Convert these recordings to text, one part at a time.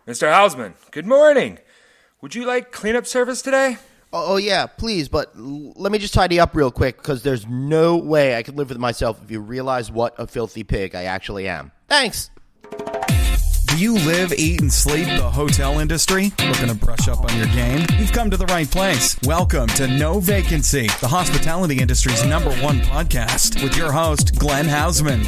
Mr. Hausman, good morning. Would you like cleanup service today? Oh, yeah, please, but let me just tidy up real quick, because there's no way I could live with myself if you realize what a filthy pig I actually am. Thanks. Do you live, eat, and sleep the hotel industry? Looking to brush up on your game? You've come to the right place. Welcome to No Vacancy, the hospitality industry's #1 podcast, with your host, Glenn Hausman.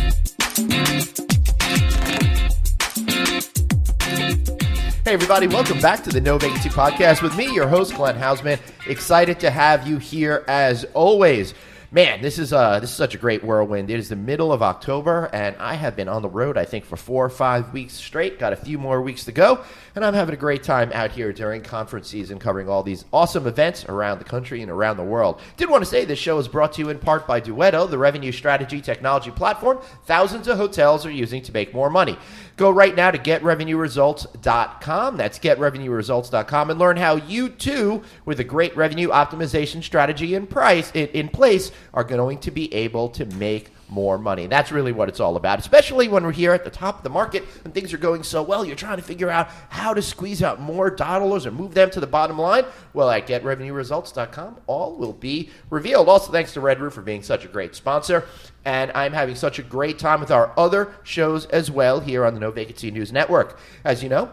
Hey, everybody, welcome back to the No Vacancy podcast with me, your host, Glenn Hausman. Excited to have you here as always. Man, this is such a great whirlwind. It is the middle of October, and I have been on the road, I think, for 4 or 5 weeks straight. Got a few more weeks to go, and I'm having a great time out here during conference season covering all these awesome events around the country and around the world. Did want to say this show is brought to you in part by Duetto, the revenue strategy technology platform thousands of hotels are using to make more money. Go right now to getrevenueresults.com. That's getrevenueresults.com, and learn how you, too, with a great revenue optimization strategy in place, are going to be able to make more money. That's really what it's all about, especially when we're here at the top of the market and things are going so well. You're trying to figure out how to squeeze out more dollars or move them to the bottom line. Well, at getrevenueresults.com, all will be revealed. Also, thanks to Red Roof for being such a great sponsor. And I'm having such a great time with our other shows as well here on the No Vacancy News Network. As you know,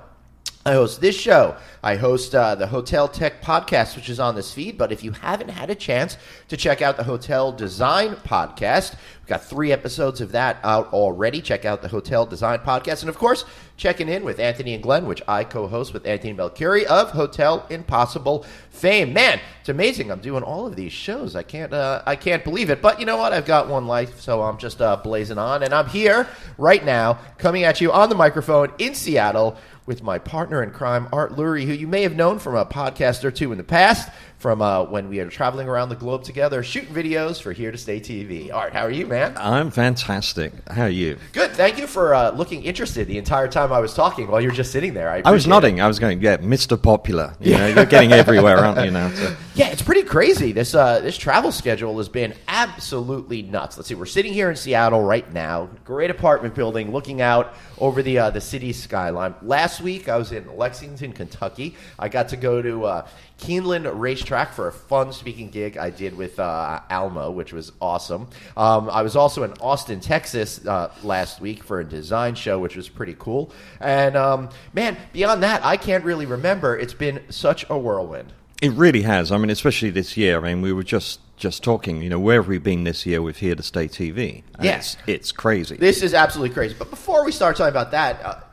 I host this show. I host the Hotel Tech Podcast, which is on this feed. But if you haven't had a chance to check out the Hotel Design Podcast, we've got 3 episodes of that out already. Check out the Hotel Design Podcast. And, of course, checking in with Anthony and Glenn, which I co-host with Anthony Melchiori of Hotel Impossible fame. Man, it's amazing. I'm doing all of these shows. I can't believe it. But you know what? I've got one life, so I'm just blazing on. And I'm here right now coming at you on the microphone in Seattle with my partner in crime, Art Lewry, who you may have known from a podcast or two in the past, from when we are traveling around the globe together, shooting videos for Here to Stay TV. Art, how are you, man? I'm fantastic. How are you? Good. Thank you for looking interested the entire time I was talking while you were just sitting there. I was nodding. I was going, yeah, Mr. Popular. You know, you're getting everywhere, aren't you now? So. Yeah, it's pretty crazy. This travel schedule has been absolutely nuts. Let's see. We're sitting here in Seattle right now. Great apartment building, looking out over the city skyline. Last week, I was in Lexington, Kentucky. I got to go to Keeneland Racetrack for a fun speaking gig I did with Almo, which was awesome. I was also in Austin, Texas last week for a design show, which was pretty cool. And, man, beyond that, I can't really remember. It's been such a whirlwind. It really has. I mean, especially this year. I mean, we were just talking, you know, where have we been this year with Here to Stay TV? Yes. It's crazy. This is absolutely crazy. But before we start talking about that,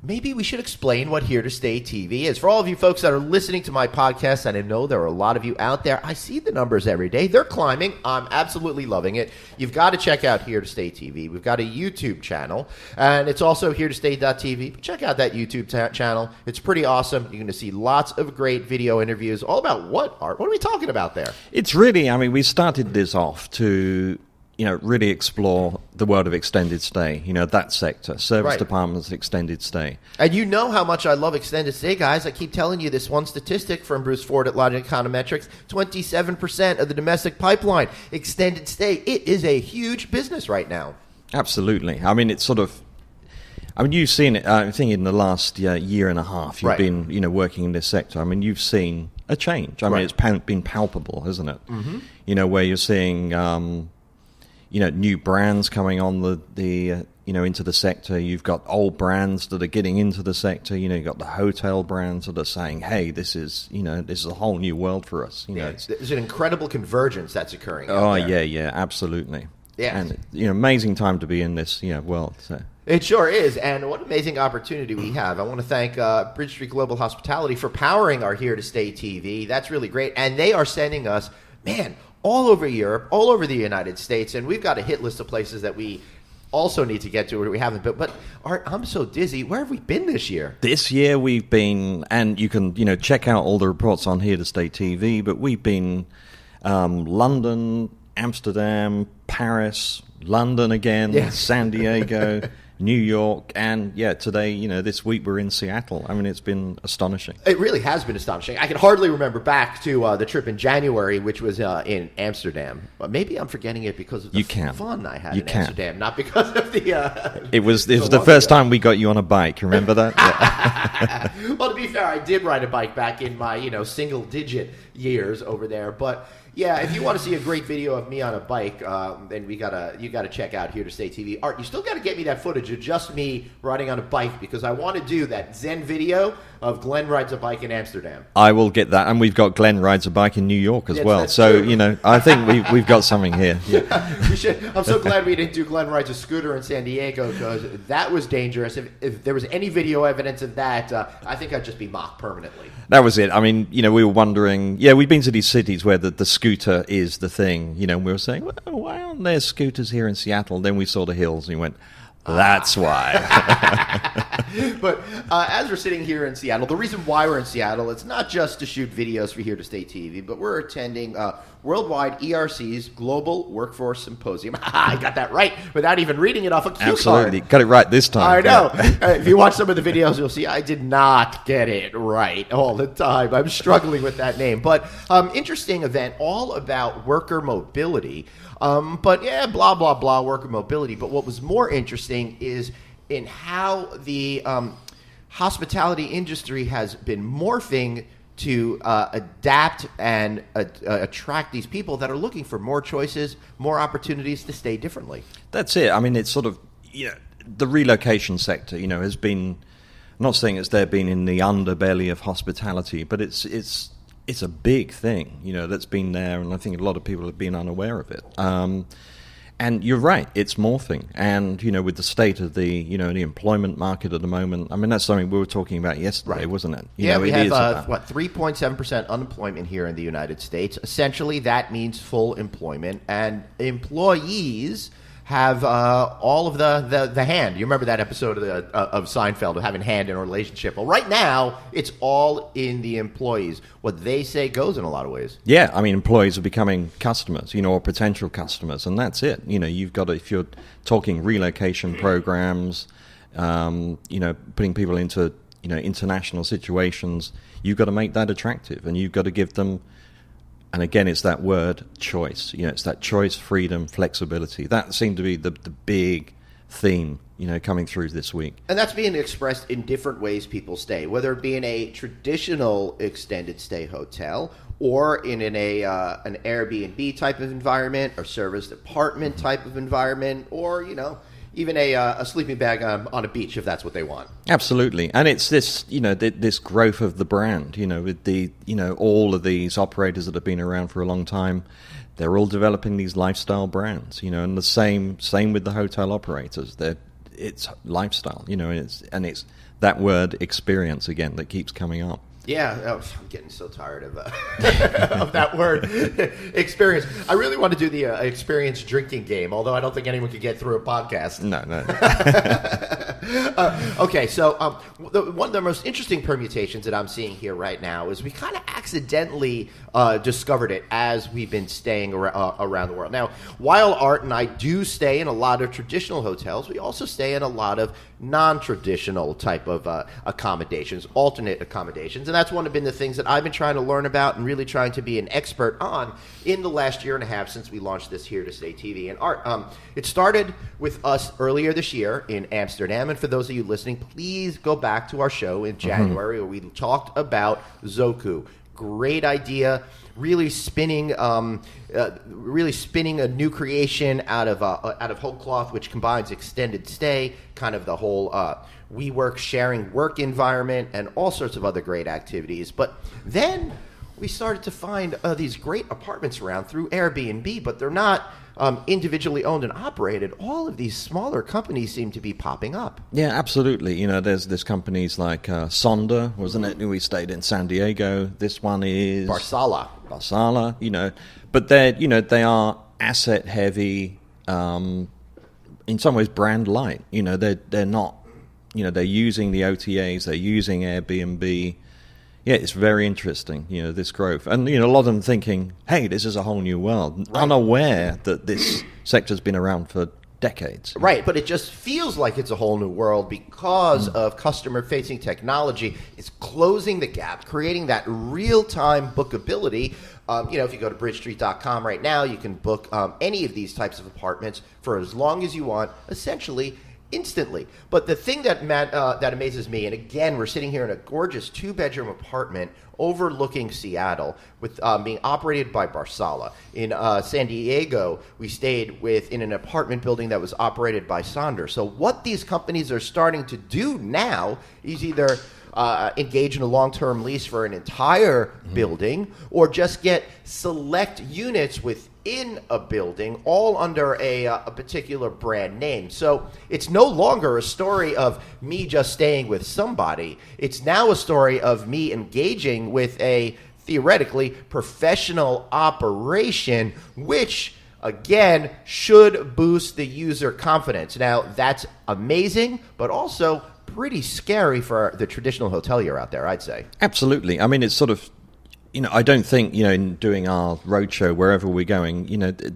maybe we should explain what Here to Stay TV is. For all of you folks that are listening to my podcast, and I know there are a lot of you out there, I see the numbers every day. They're climbing. I'm absolutely loving it. You've got to check out Here to Stay TV. We've got a YouTube channel, and it's also HereToStay.tv. Check out that YouTube channel. It's pretty awesome. You're going to see lots of great video interviews. All about what, Art? What are we talking about there? It's really, I mean, we started this off to, you know, really explore the world of extended stay, you know, that sector, service departments, extended stay. And you know how much I love extended stay, guys. I keep telling you this one statistic from Bruce Ford at Logic Econometrics, 27% of the domestic pipeline, extended stay. It is a huge business right now. Absolutely. I mean, it's sort of, I mean, you've seen it, I think in the last year and a half, you've been, you know, working in this sector. I mean, you've seen a change. I mean, it's been palpable, hasn't it? Mm-hmm. You know, where you're seeing, you know, new brands coming on the you know, into the sector. You've got old brands that are getting into the sector. You know, you've got the hotel brands that are saying, hey, this is, you know, this is a whole new world for us. You know, there's an incredible convergence that's occurring. Oh, yeah, absolutely. Yeah. And, you know, amazing time to be in this, you know, world. So. It sure is, and what an amazing opportunity we have. I want to thank Bridge Street Global Hospitality for powering our Here to Stay TV. That's really great, and they are sending us, man, all over Europe, all over the United States, and we've got a hit list of places that we also need to get to where we haven't been. But Art, I'm so dizzy. Where have we been this year? This year we've been, and you can, you know, check out all the reports on Here to Stay TV, but we've been London, Amsterdam, Paris, London again, San Diego, New York, and today, this week we're in Seattle. I mean, it's been astonishing. It really has been astonishing. I can hardly remember back to the trip in January, which was in Amsterdam. But maybe I'm forgetting it because of the fun I had in Amsterdam, not because of the... It was the first time we got you on a bike. Remember that? Yeah. Well, to be fair, I did ride a bike back in my single-digit years over there, but... Yeah, if you want to see a great video of me on a bike, then you gotta check out Here to Stay TV. Art, you still got to get me that footage of just me riding on a bike because I want to do that Zen video of Glenn rides a bike in Amsterdam. I will get that, and we've got Glenn rides a bike in New York as well. That's so true. I think we've got something here. Yeah. We should. I'm so glad we didn't do Glenn rides a scooter in San Diego because that was dangerous. If there was any video evidence of that, I think I'd just be mocked permanently. That was it. I mean, we were wondering. Yeah, we've been to these cities where the scooter is the thing. And we were saying, well, why aren't there scooters here in Seattle? Then we saw the hills, and we went, that's why. But as we're sitting here in Seattle, the reason why we're in Seattle, it's not just to shoot videos for Here to Stay TV, but we're attending Worldwide ERC's Global Workforce Symposium. I got that right without even reading it off a cue Absolutely. card. Got it right this time. I know. If you watch some of the videos, you'll see I did not get it right all the time. I'm struggling with that name. But interesting event, all about worker mobility. But yeah, blah, blah, blah, worker mobility. But what was more interesting is in how the hospitality industry has been morphing to adapt and attract these people that are looking for more choices, more opportunities to stay differently. That's it. I mean, it's sort of, the relocation sector, has been, I'm not saying it's there been in the underbelly of hospitality, but it's a big thing, that's been there, and I think a lot of people have been unaware of it. And you're right, it's morphing. And, with the state of the, the employment market at the moment, I mean, that's something we were talking about yesterday, right. Wasn't it? We have, 3.7% unemployment here in the United States. Essentially, that means full employment. And employees have all of the hand. You remember that episode of Seinfeld of having hand in a relationship? Well, right now, it's all in the employees. What they say goes in a lot of ways. Yeah, I mean, employees are becoming customers, or potential customers, and that's it. You've got to, if you're talking relocation programs, putting people into, international situations, you've got to make that attractive, and you've got to give them. And again, it's that word, choice. It's that choice, freedom, flexibility. That seemed to be the big theme, coming through this week. And that's being expressed in different ways people stay, whether it be in a traditional extended stay hotel or in an Airbnb type of environment or service apartment type of environment or, even a sleeping bag on a beach if that's what they want. Absolutely. And it's this, this growth of the brand, with the, all of these operators that have been around for a long time, they're all developing these lifestyle brands, and the same with the hotel operators. It's lifestyle, and it's that word experience again that keeps coming up. Yeah, I'm getting so tired of of that word, experience. I really want to do the experience drinking game, although I don't think anyone could get through a podcast. No. Okay, so one of the most interesting permutations that I'm seeing here right now is we kind of accidentally discovered it as we've been staying around the world. Now, while Art and I do stay in a lot of traditional hotels, we also stay in a lot of non-traditional type of accommodations, alternate accommodations. And that's one of the things that I've been trying to learn about and really trying to be an expert on in the last year and a half since we launched this Here to Stay TV. And Art, it started with us earlier this year in Amsterdam. And for those of you listening, please go back to our show in January where we talked about Zoku. Great idea. Really spinning a new creation out of whole cloth, which combines extended stay, kind of the whole WeWork sharing work environment, and all sorts of other great activities. But then we started to find these great apartments around through Airbnb, but they're not individually owned and operated. All of these smaller companies seem to be popping up. Yeah, absolutely. There's companies like Sonder, wasn't it? We stayed in San Diego. This one is Barsala. But they are asset heavy. In some ways, brand light. They're not. They're using the OTAs. They're using Airbnb. Yeah, it's very interesting, this growth. And, a lot of them thinking, hey, this is a whole new world, right. Unaware that this sector's been around for decades. Right, but it just feels like it's a whole new world because of customer-facing technology. It's closing the gap, creating that real-time bookability. If you go to bridgestreet.com right now, you can book any of these types of apartments for as long as you want, essentially instantly. But the thing that that amazes me, and again, we're sitting here in a gorgeous 2-bedroom apartment overlooking Seattle, with being operated by Barsala. In San Diego, we stayed in an apartment building that was operated by Sonder. So what these companies are starting to do now is either engage in a long-term lease for an entire building, or just get select units within a building, all under a particular brand name. So it's no longer a story of me just staying with somebody. It's now a story of me engaging with a theoretically professional operation, which again should boost the user confidence. Now, that's amazing, but also pretty scary for the traditional hotelier out there, I'd say. Absolutely. I mean, it's sort of, I don't think, in doing our roadshow, wherever we're going,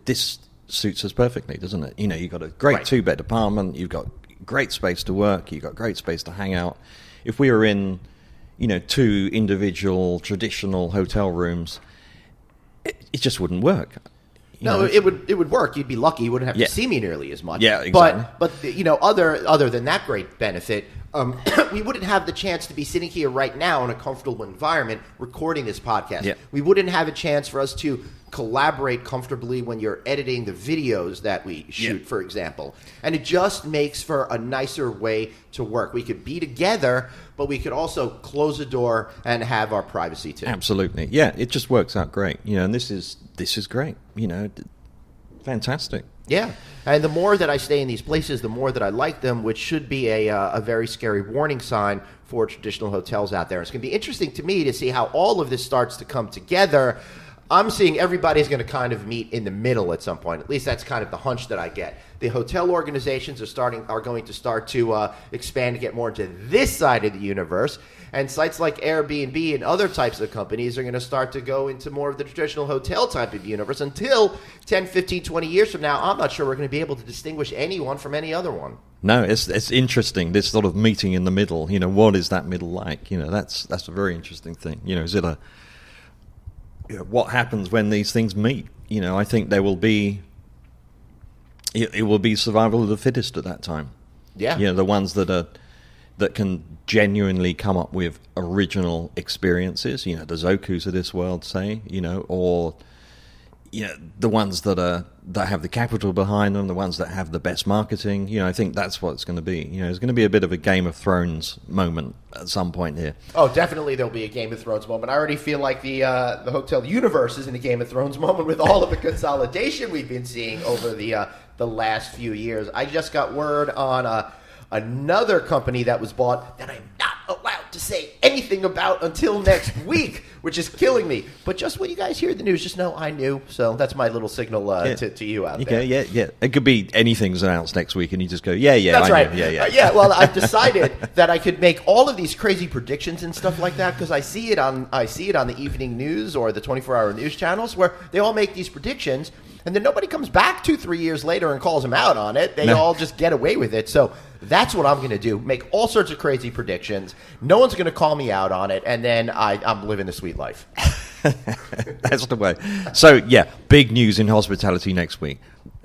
this suits us perfectly, doesn't it? You've got a great 2-bed apartment, you've got great space to work, you've got great space to hang out. If we were in, 2 individual traditional hotel rooms, it just wouldn't work. It would work. You'd be lucky. You wouldn't have to see me nearly as much. Yeah, exactly. But other than that great benefit, we wouldn't have the chance to be sitting here right now in a comfortable environment recording this podcast. Yeah. We wouldn't have a chance for us to collaborate comfortably when you're editing the videos that we shoot, for example. And it just makes for a nicer way to work. We could be together, but we could also close the door and have our privacy too. Absolutely. Yeah, it just works out great. And this is great. Fantastic. Yeah, and the more that I stay in these places, the more that I like them, which should be a very scary warning sign for traditional hotels out there. It's going to be interesting to me to see how all of this starts to come together. I'm seeing everybody's going to kind of meet in the middle at some point. At least that's kind of the hunch that I get. The hotel organizations are going to start to expand to get more into this side of the universe. And sites like Airbnb and other types of companies are going to start to go into more of the traditional hotel type of universe. Until 10, 15, 20 years from now, I'm not sure we're going to be able to distinguish anyone from any other one. No, it's interesting, this sort of meeting in the middle. What is that middle like? That's a very interesting thing. Is it what happens when these things meet? I think there will be... It will be survival of the fittest at that time. Yeah. The ones that can genuinely come up with original experiences. The Zokus of this world, say. Or the ones that have the capital behind them, the ones that have the best marketing. I think that's what it's going to be. It's going to be a bit of a Game of Thrones moment at some point here. Oh, definitely there'll be a Game of Thrones moment. I already feel like the hotel universe is in a Game of Thrones moment with all of the consolidation we've been seeing over the last few years. I just got word on another company that was bought that I'm not allowed to say anything about until next week, which is killing me. But just when you guys hear the news, just know I knew. So that's my little signal to you out there. Yeah. It could be anything's announced next week, and you just go, yeah. That's right. Knew. Yeah. Yeah. Well, I've decided that I could make all of these crazy predictions and stuff like that because I see it on the evening news or the 24-hour news channels where they all make these predictions. And then nobody comes back 2-3 years later and calls them out on it. They all just get away with it. So that's what I'm going to do. Make all sorts of crazy predictions. No one's going to call me out on it. And then I'm living the sweet life. That's the way. So, yeah, big news in hospitality next week.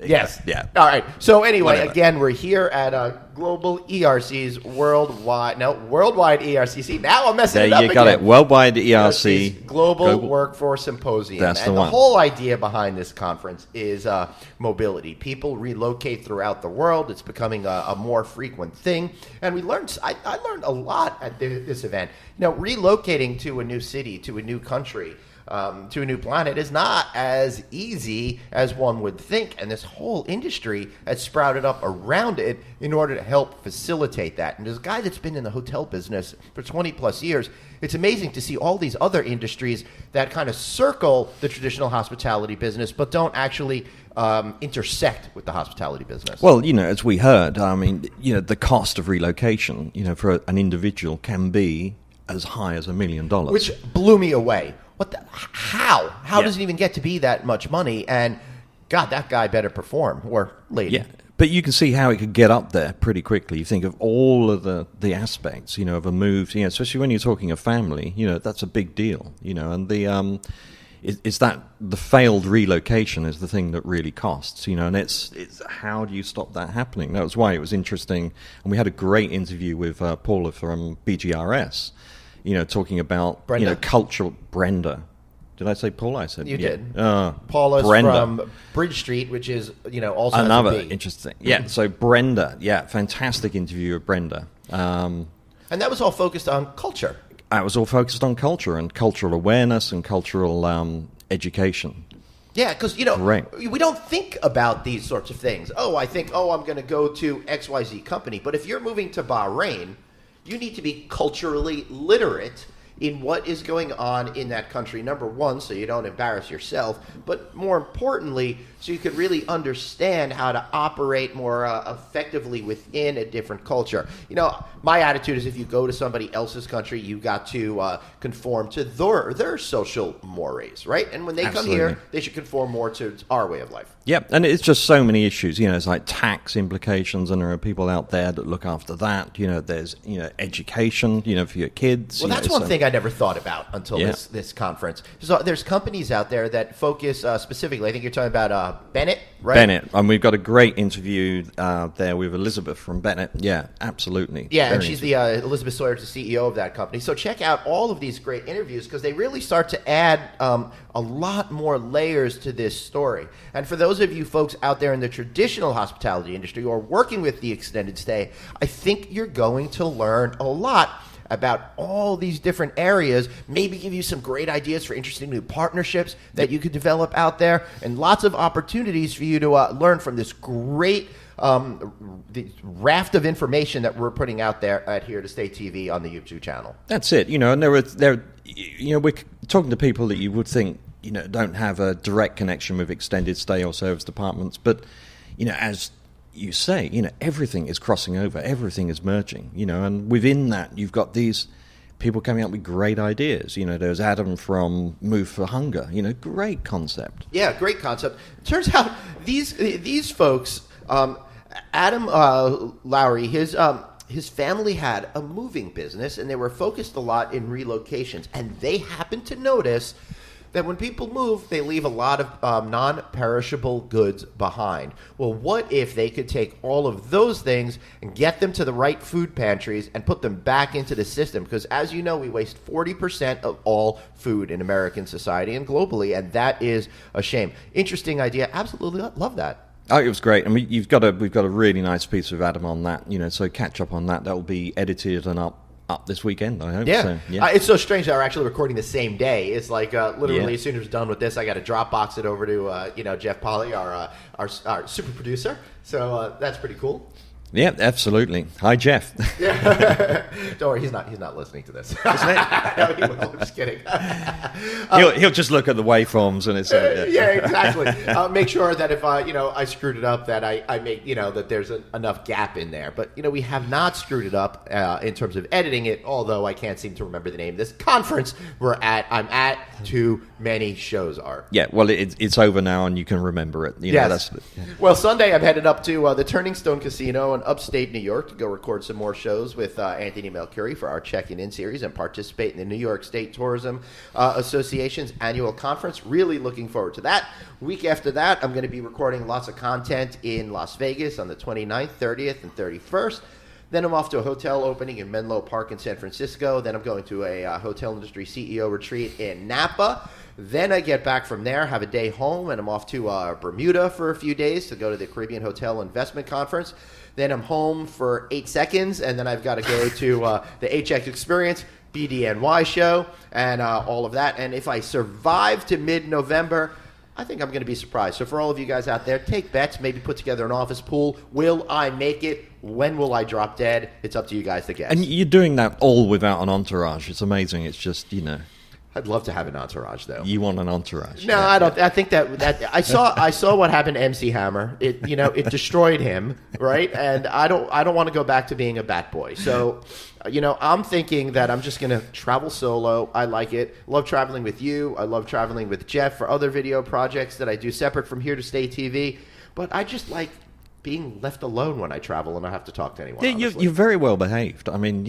Yes. Yeah. All right. So anyway, again, we're here at Global ERC's worldwide ERCC. Now I'm messing it up again. You got it. Worldwide ERC. Global Workforce Symposium. That's the one. one. The whole idea behind this conference is mobility. People relocate throughout the world. It's becoming a more frequent thing. And I learned a lot at this event. Relocating to a new city, to a new country, to a new planet is not as easy as one would think, and this whole industry has sprouted up around it in order to help facilitate that. And as a guy that's been in the hotel business for 20 plus years, it's amazing to see all these other industries that kind of circle the traditional hospitality business but don't actually intersect with the hospitality business. Well, as we heard, the cost of relocation, for an individual can be as high as $1 million. Which blew me away. How? How does it even get to be that much money? And God, that guy better perform, or lady. Yeah, But you can see how it could get up there pretty quickly. You think of all of the aspects, of a move, especially when you're talking a family, that's a big deal, and the is that the failed relocation is the thing that really costs, and it's how do you stop that happening? That was why it was interesting, and we had a great interview with Paula from BGRS, talking about cultural Brenda. Did I say Paula? I said you did. Paula's Brenda. From Bridge Street, which is also another interesting. Yeah, so Brenda, fantastic interview with Brenda, and that was all focused on culture. That was all focused on culture and cultural awareness and cultural education. Yeah, because, we don't think about these sorts of things. I think, I'm going to go to XYZ company. But if you're moving to Bahrain, you need to be culturally literate in what is going on in that country, number one, so you don't embarrass yourself, but more importantly, so you could really understand how to operate more effectively within a different culture. My attitude is if you go to somebody else's country, you got to conform to their social mores, right? And when they Absolutely. come here, they should conform more to our way of life. Yep, and it's just so many issues. It's like tax implications, and there are people out there that look after that. There's education, for your kids. Well, that's one thing I never thought about until this conference. So there's companies out there that focus specifically. I think you're talking about Bennett, right? Bennett, and we've got a great interview there with Elizabeth from Bennett. Yeah, absolutely. Yeah, and she's the Elizabeth Sawyer's the CEO of that company. So check out all of these great interviews because they really start to add a lot more layers to this story. And for those of you folks out there in the traditional hospitality industry or working with the extended stay, I think you're going to learn a lot about all these different areas, maybe give you some great ideas for interesting new partnerships that you could develop out there, and lots of opportunities for you to learn from this great the raft of information that we're putting out there at Here to Stay TV on the YouTube channel. That's it, and we're talking to people that you would think, don't have a direct connection with extended stay or service departments, but, as you say, everything is crossing over, everything is merging, and within that you've got these people coming up with great ideas. There's Adam from Move for Hunger, great concept. Yeah, great concept. Turns out these folks, Adam Lowry, his family had a moving business, and they were focused a lot in relocations, and they happened to notice that when people move, they leave a lot of non-perishable goods behind. Well, what if they could take all of those things and get them to the right food pantries and put them back into the system? Because as you know, we waste 40% of all food in American society and globally, and that is a shame. Interesting idea. Absolutely love that. Oh, it was great, and we've got a really nice piece with Adam on that. So catch up on that. That will be edited and up this weekend, I hope. Yeah, so, it's so strange that we're actually recording the same day. It's like literally as soon as we're done with this, I got to Dropbox it over to Jeff Polly, our super producer. So that's pretty cool. Yeah, absolutely. Hi, Jeff. Yeah. Don't worry, he's not listening to this. No, he will. I'm just kidding. He'll just look at the waveforms and it's yeah, exactly. Make sure that if I screwed it up, that I make that there's enough gap in there. But we have not screwed it up in terms of editing it. Although I can't seem to remember the name of this conference I'm at. Too many shows are. Yeah, well, it's over now, and you can remember it. Yes. Well, Sunday I'm headed up to the Turning Stone Casino in upstate New York to go record some more shows with Anthony Melchiori for our Checking In series and participate in the New York State Tourism Association's annual conference. Really looking forward to that. Week after that, I'm going to be recording lots of content in Las Vegas on the 29th, 30th, and 31st. Then I'm off to a hotel opening in Menlo Park in San Francisco. Then I'm going to a hotel industry CEO retreat in Napa. Then I get back from there, have a day home, and I'm off to Bermuda for a few days to go to the Caribbean Hotel Investment Conference. Then I'm home for 8 seconds, and then I've got to go to the HX Experience, BDNY show, and all of that. And if I survive to mid-November, I think I'm going to be surprised. So for all of you guys out there, take bets, maybe put together an office pool. Will I make it? When will I drop dead? It's up to you guys to guess. And you're doing that all without an entourage. It's amazing. It's just, I'd love to have an entourage, though. You want an entourage? No, I don't. I think that I saw what happened to MC Hammer. It it destroyed him, right? And I don't want to go back to being a bat boy. So, I'm thinking that I'm just going to travel solo. I like it. Love traveling with you. I love traveling with Jeff for other video projects that I do separate from Here to Stay TV. But I just like being left alone when I travel and I have to talk to anyone. Yeah, you're very well behaved. I mean,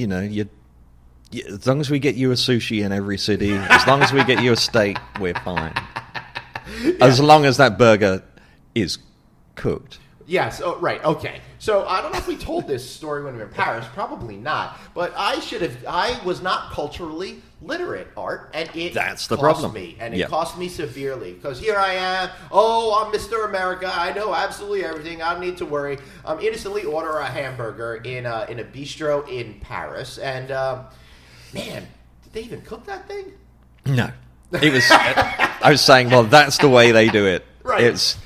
as long as we get you a sushi in every city, as long as we get you a steak, we're fine. Yeah. As long as that burger is cooked. Yes. Oh, right. Okay. So I don't know if we told this story when we were in Paris. Probably not. But I was not culturally literate, Art, and that's the cost problem. Me, and it cost me severely because here I am. Oh, I'm Mr. America. I know absolutely everything. I don't need to worry. Innocently order a hamburger in a bistro in Paris, and man, did they even cook that thing? No. It was. I was saying, well, that's the way they do it. Right. It's.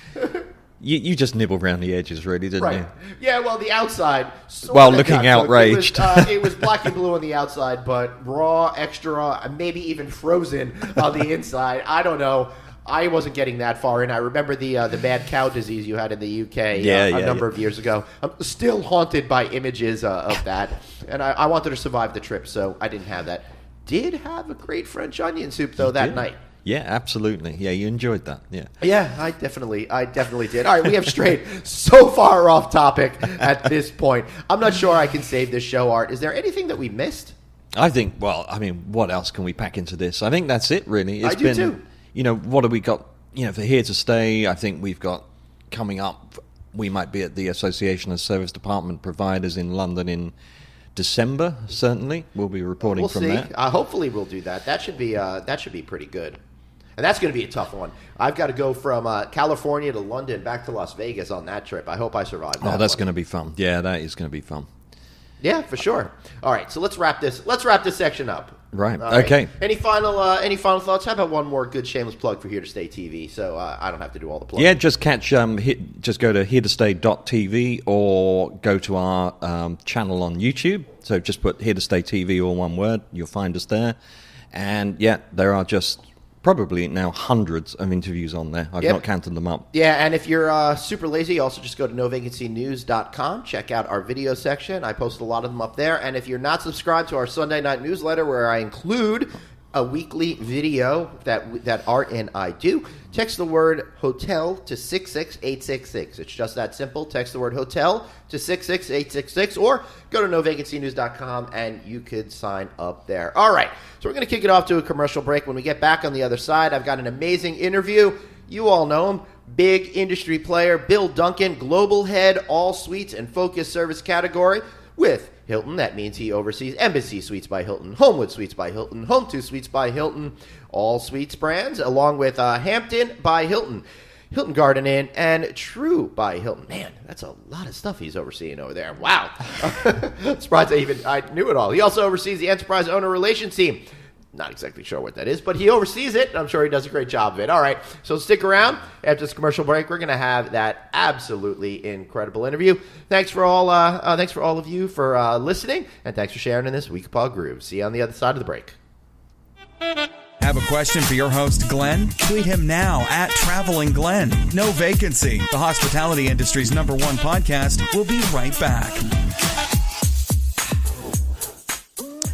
You just nibble around the edges, really, didn't you? Yeah, well, the outside... While looking outraged. It was black and blue on the outside, but raw, extra raw, maybe even frozen on the inside. I don't know. I wasn't getting that far in. I remember the mad cow disease you had in the UK a number of years ago. I'm still haunted by images of that, and I wanted to survive the trip, so I didn't have that. Did have a great French onion soup, though, that night. Yeah, absolutely. Yeah, you enjoyed that. Yeah, I definitely did. All right, we have strayed so far off topic at this point. I'm not sure I can save this show, Art. Is there anything that we missed? I think, what else can we pack into this? I think that's it, really. I do too. What have we got, for Here to Stay? I think we've got coming up, we might be at the Association of Service Department Providers in London in December, certainly. We'll be reporting from there. Hopefully we'll do that. That should be pretty good. And that's going to be a tough one. I've got to go from California to London back to Las Vegas on that trip. I hope I survive that. Oh, that's going to be fun. Yeah, that is going to be fun. Yeah, for sure. All right, so let's wrap this section up. Right. All okay. Right. Any final thoughts? How about one more good shameless plug for Here to Stay TV, so I don't have to do all the plugs. Yeah, just catch just go to heretostay.tv or go to our channel on YouTube. So just put Here to Stay TV, all one word. You'll find us there. And yeah, there are just probably now hundreds of interviews on there. I've not counted them up. Yeah, and if you're super lazy, also just go to novacancynews.com. Check out our video section. I post a lot of them up there. And if you're not subscribed to our Sunday night newsletter, where I include a weekly video that Art and I do, text the word hotel to 66866. It's just that simple. Text the word hotel to 66866 or go to novacancynews.com and you could sign up there. All right, so we're going to kick it off to a commercial break. When we get back on the other side, I've got an amazing interview. You all know him. Big industry player, Bill Duncan, global head, all suites and focus service category with Hilton. That means he oversees Embassy Suites by Hilton, Homewood Suites by Hilton, Home2 Suites by Hilton, all suites brands, along with Hampton by Hilton, Hilton Garden Inn, and True by Hilton. Man, that's a lot of stuff he's overseeing over there. Wow. Surprised I knew it all. He also oversees the Enterprise Owner Relations team. Not exactly sure what that is, but he oversees it, and I'm sure he does a great job of it. All right, so stick around. After this commercial break, we're going to have that absolutely incredible interview. Thanks for all of you for listening, and thanks for sharing in this Week of Paul Groove. See you on the other side of the break. Have a question for your host, Glenn? Tweet him now at Traveling Glenn. No Vacancy, the hospitality industry's #1 podcast. We'll be right back.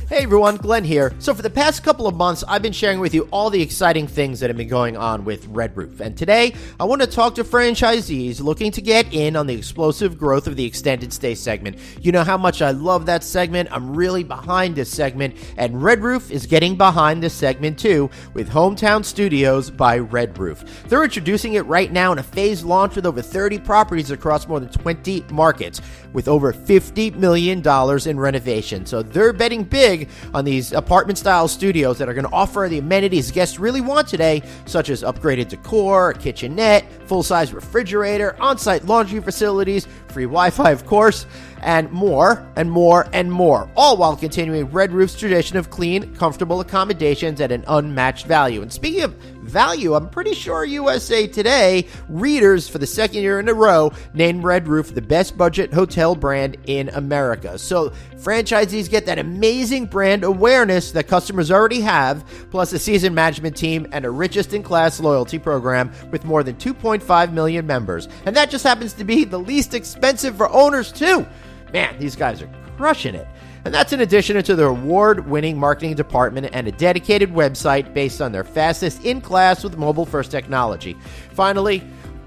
Hey everyone, Glenn here. So for the past couple of months, I've been sharing with you all the exciting things that have been going on with Red Roof. And today, I want to talk to franchisees looking to get in on the explosive growth of the extended stay segment. You know how much I love that segment. I'm really behind this segment. And Red Roof is getting behind this segment too with Hometown Studios by Red Roof. They're introducing it right now in a phased launch with over 30 properties across more than 20 markets with over $50 million in renovation. So they're betting big on these apartment-style studios that are going to offer the amenities guests really want today, such as upgraded decor, a kitchenette, full-size refrigerator, on-site laundry facilities, free Wi-Fi, of course, and more, and more, and more, all while continuing Red Roof's tradition of clean, comfortable accommodations at an unmatched value. And speaking of value, I'm pretty sure USA Today readers for the second year in a row named Red Roof the best budget hotel brand in America. So franchisees get that amazing brand awareness that customers already have, plus a seasoned management team and a richest-in-class loyalty program with more than 2.5 million members. And that just happens to be the least expensive for owners, too. Man, these guys are crushing it. And that's in addition to their award-winning marketing department and a dedicated website based on their fastest in-class with mobile-first technology. Finally,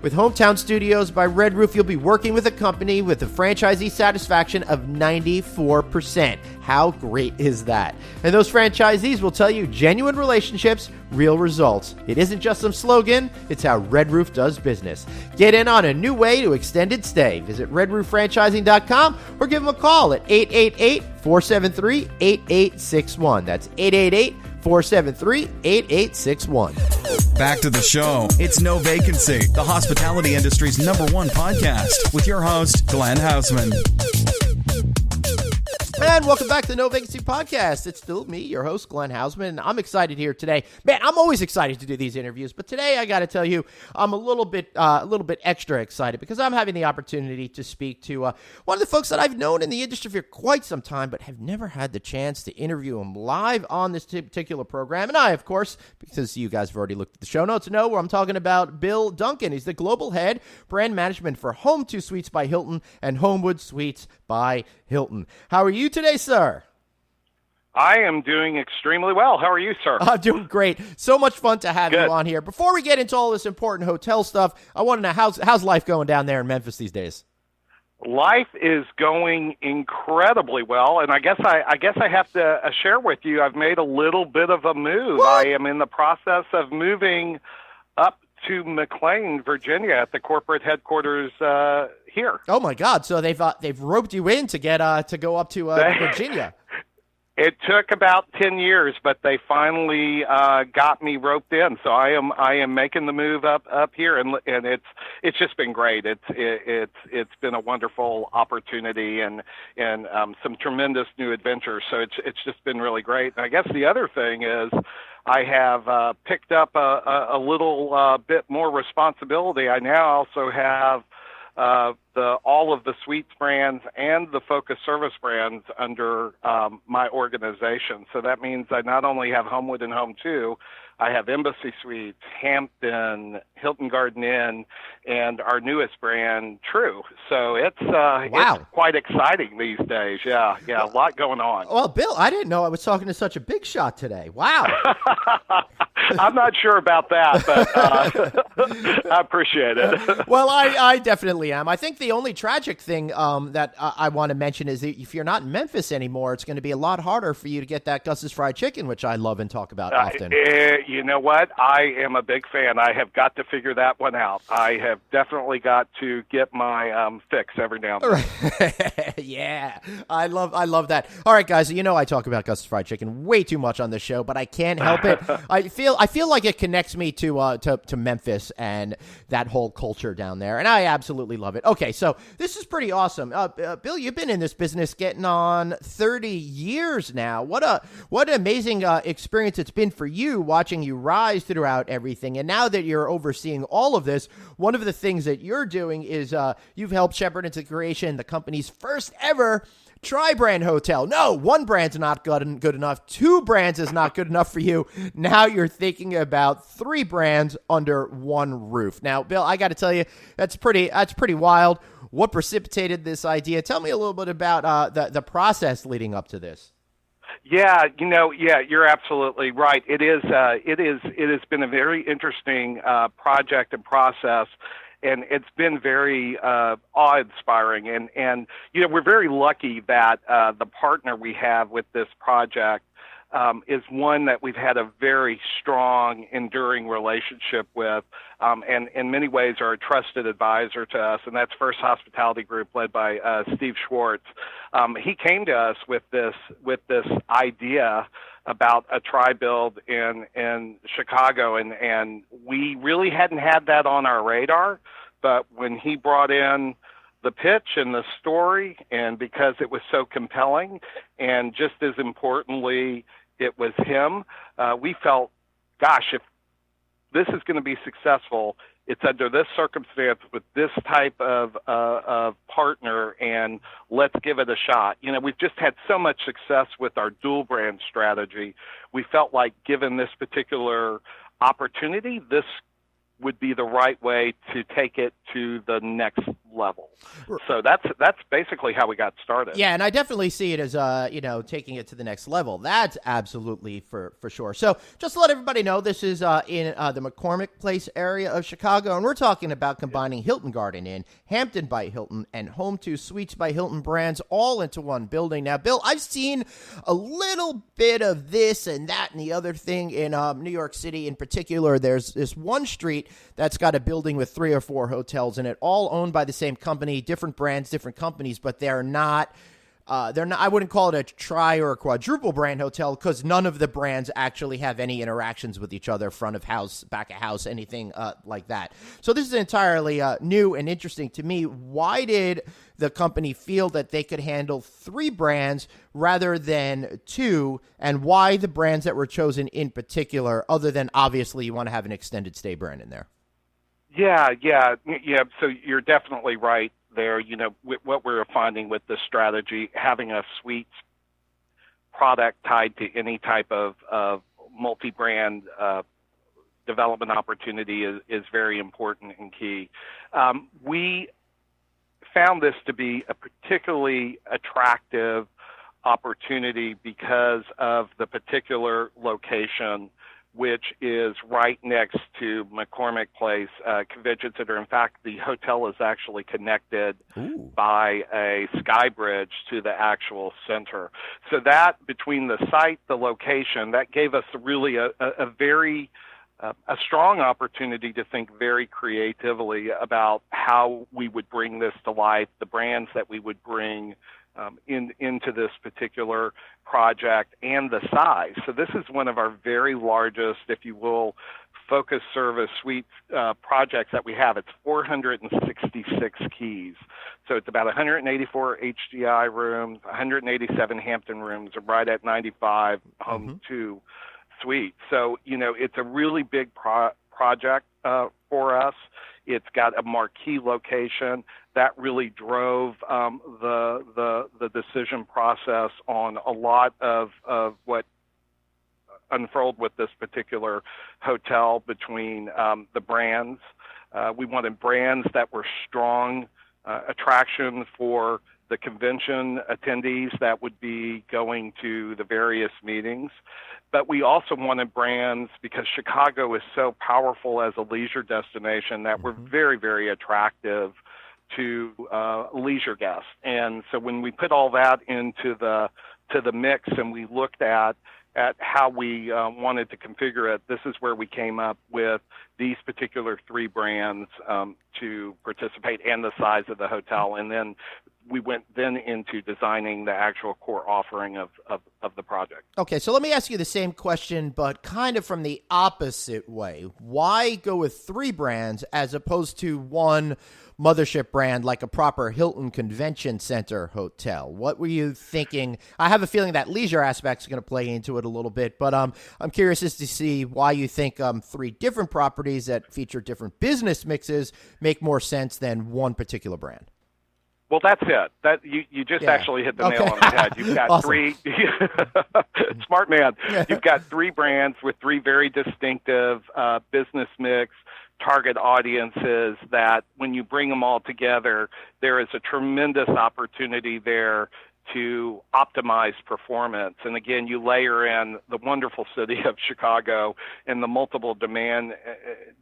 With Hometown Studios by Red Roof, you'll be working with a company with a franchisee satisfaction of 94%. How great is that? And those franchisees will tell you genuine relationships, real results. It isn't just some slogan, it's how Red Roof does business. Get in on a new way to extended stay. Visit redrooffranchising.com or give them a call at 888-473-8861. That's 888-473-8861. Back to the show. It's No Vacancy, the hospitality industry's #1 podcast, with your host, Glenn Hausman. And welcome back to the No Vacancy Podcast. It's still me, your host, Glenn Hausman, and I'm excited here today. Man, I'm always excited to do these interviews, but today I got to tell you, I'm a little bit extra excited because I'm having the opportunity to speak to one of the folks that I've known in the industry for quite some time, but have never had the chance to interview him live on this particular program. And I, of course, because you guys have already looked at the show notes, know where I'm talking about Bill Duncan. He's the global head brand management for Home2 Suites by Hilton and Homewood Suites by Hilton. How are you today, sir? I am doing extremely well. How are you, sir? I'm doing great. So much fun to have Good. you on here. Before we get into all this important hotel stuff, I want to know how's life going down there in Memphis these days? Life is going incredibly well, and I guess I have to share with you. I've made a little bit of a move. What? I am in the process of moving up to McLean, Virginia, at the corporate headquarters here. Oh my God! So they've roped you in to get to go up to Virginia. It took about 10 years, but they finally got me roped in. So I am making the move up here, and it's just been great. It's been a wonderful opportunity and some tremendous new adventures. So it's just been really great. And I guess the other thing is I have picked up a little bit more responsibility. I now also have all of the Suites brands and the Focus Service brands under my organization. So that means I not only have Homewood and Home2, I have Embassy Suites, Hampton, Hilton Garden Inn, and our newest brand, True. So it's quite exciting these days. Yeah, a lot going on. Well, Bill, I didn't know I was talking to such a big shot today. Wow. I'm not sure about that, but I appreciate it. Well, I definitely am. I think the only tragic thing that I want to mention is that if you're not in Memphis anymore, it's going to be a lot harder for you to get that Gus's Fried Chicken, which I love and talk about often. You know what? I am a big fan. I have got to figure that one out. I have definitely got to get my fix every now and then. Yeah, I love that. All right, guys, you know I talk about Gus's Fried Chicken way too much on this show, but I can't help it. I feel like it connects me to Memphis and that whole culture down there, and I absolutely love it. Okay, so this is pretty awesome. Bill, you've been in this business getting on 30 years now. What an amazing experience it's been for you, watching you rise throughout everything. And now that you're overseeing all of this, one of the things that you're doing is you've helped shepherd into creation the company's first ever tri-brand hotel. No, one brand's not good enough. Two brands is not good enough for you. Now you're thinking about three brands under one roof. Now, Bill, I got to tell you, that's pretty wild. What precipitated this idea? Tell me a little bit about the process leading up to this. Yeah, you're absolutely right. It has been a very interesting project and process, and it's been very awe-inspiring. And we're very lucky that the partner we have with this project is one that we've had a very strong, enduring relationship with, and in many ways are a trusted advisor to us, and that's First Hospitality Group, led by Steve Schwartz. He came to us with this idea about a tri-build in Chicago, and we really hadn't had that on our radar, but when he brought in the pitch and the story, and because it was so compelling, and just as importantly, it was him, we felt, gosh, if this is going to be successful, it's under this circumstance with this type of partner, and let's give it a shot. We've just had so much success with our dual brand strategy. We felt like, given this particular opportunity, this would be the right way to take it to the next level. So that's basically how we got started. Yeah, and I definitely see it as taking it to the next level. That's absolutely for sure. So just to let everybody know, this is in the McCormick Place area of Chicago, and we're talking about combining Hilton Garden Inn, Hampton by Hilton, and Home2 Suites by Hilton brands all into one building. Now, Bill, I've seen a little bit of this and that and the other thing in New York City in particular. There's this one street that's got a building with 3 or 4 hotels in it, all owned by the same company, different brands, different companies, but they're not, I wouldn't call it a tri or a quadruple brand hotel because none of the brands actually have any interactions with each other, front of house, back of house, anything like that. So this is entirely new and interesting to me. Why did the company feel that they could handle 3 brands rather than 2, and why the brands that were chosen in particular, other than obviously you want to have an extended stay brand in there? Yeah. So you're definitely right there. What we're finding with this strategy, having a suites product tied to any type of multi-brand development opportunity is very important and key. We found this to be a particularly attractive opportunity because of the particular location, which is right next to McCormick Place Convention Center. In fact, the hotel is actually connected by a sky bridge to the actual center. So that, between the site, the location, that gave us really a very a strong opportunity to think very creatively about how we would bring this to life, the brands that we would bring into this particular project, and the size. So this is one of our very largest, if you will, focus service suite projects that we have. It's 466 keys. So it's about 184 HDI rooms, 187 Hampton rooms, right at 95 Home2 Suites. So, it's a really big project for us. It's got a marquee location that really drove the decision process on a lot of what unfurled with this particular hotel between the brands. We wanted brands that were strong attraction for the convention attendees that would be going to the various meetings. But we also wanted brands, because Chicago is so powerful as a leisure destination, that were very, very attractive to leisure guests. And so when we put all that into the mix and we looked at how we wanted to configure it, this is where we came up with these particular 3 brands to participate, and the size of the hotel. And then we went into designing the actual core offering of the project. Okay, so let me ask you the same question, but kind of from the opposite way. Why go with 3 brands as opposed to one Mothership brand like a proper Hilton Convention Center hotel? What were you thinking? I have a feeling that leisure aspect is going to play into it a little bit, but I'm curious as to see why you think 3 different properties that feature different business mixes make more sense than one particular brand. Well, that's it. That you just actually hit the nail on the head. You've got awesome. 3 smart man. You've got 3 brands with 3 very distinctive business mix, target audiences that when you bring them all together, there is a tremendous opportunity there to optimize performance. And again, you layer in the wonderful city of Chicago and the multiple demand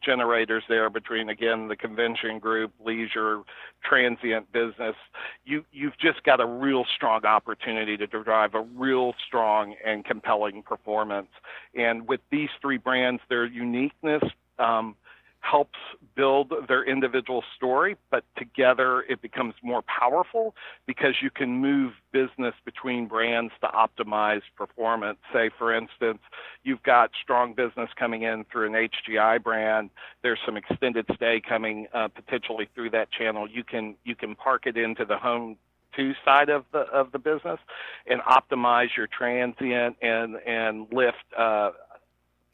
generators there between, again, the convention group, leisure, transient business. You've just got a real strong opportunity to drive a real strong and compelling performance. And with these 3 brands, their uniqueness helps build their individual story, but together it becomes more powerful because you can move business between brands to optimize performance. Say, for instance, you've got strong business coming in through an HGI brand. There's some extended stay coming potentially through that channel. You can park it into the Home2 side of the business and optimize your transient and lift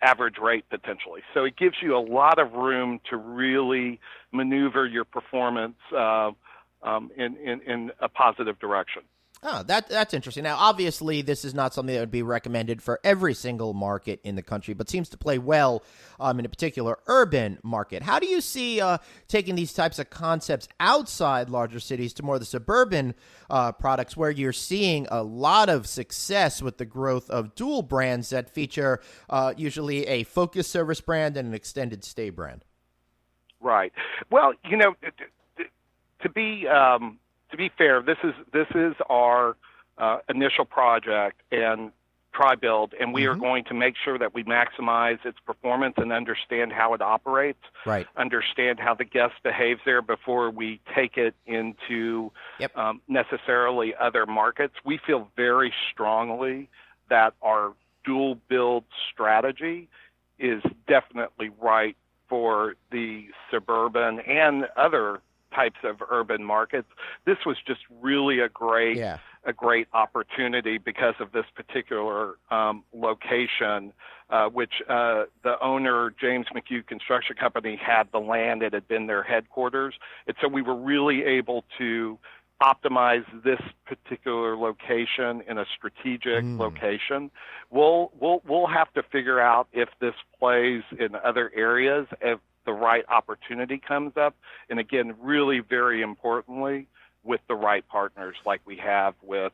average rate potentially. So it gives you a lot of room to really maneuver your performance in a positive direction. Oh, that's interesting. Now, obviously, this is not something that would be recommended for every single market in the country, but seems to play well in a particular urban market. How do you see taking these types of concepts outside larger cities to more of the suburban products where you're seeing a lot of success with the growth of dual brands that feature usually a focus service brand and an extended stay brand? Right. Well, to be fair, this is our initial project and try build, and we are going to make sure that we maximize its performance and understand how it operates, right? Understand how the guest behaves there before we take it into necessarily other markets. We feel very strongly that our dual build strategy is definitely right for the suburban and other types of urban markets. This was just really a great opportunity because of this particular location, which the owner, James McHugh Construction Company, had the land. It had been their headquarters, and so we were really able to optimize this particular location in a strategic location. We'll have to figure out if this plays in other areas if the right opportunity comes up, and again, really very importantly, with the right partners like we have with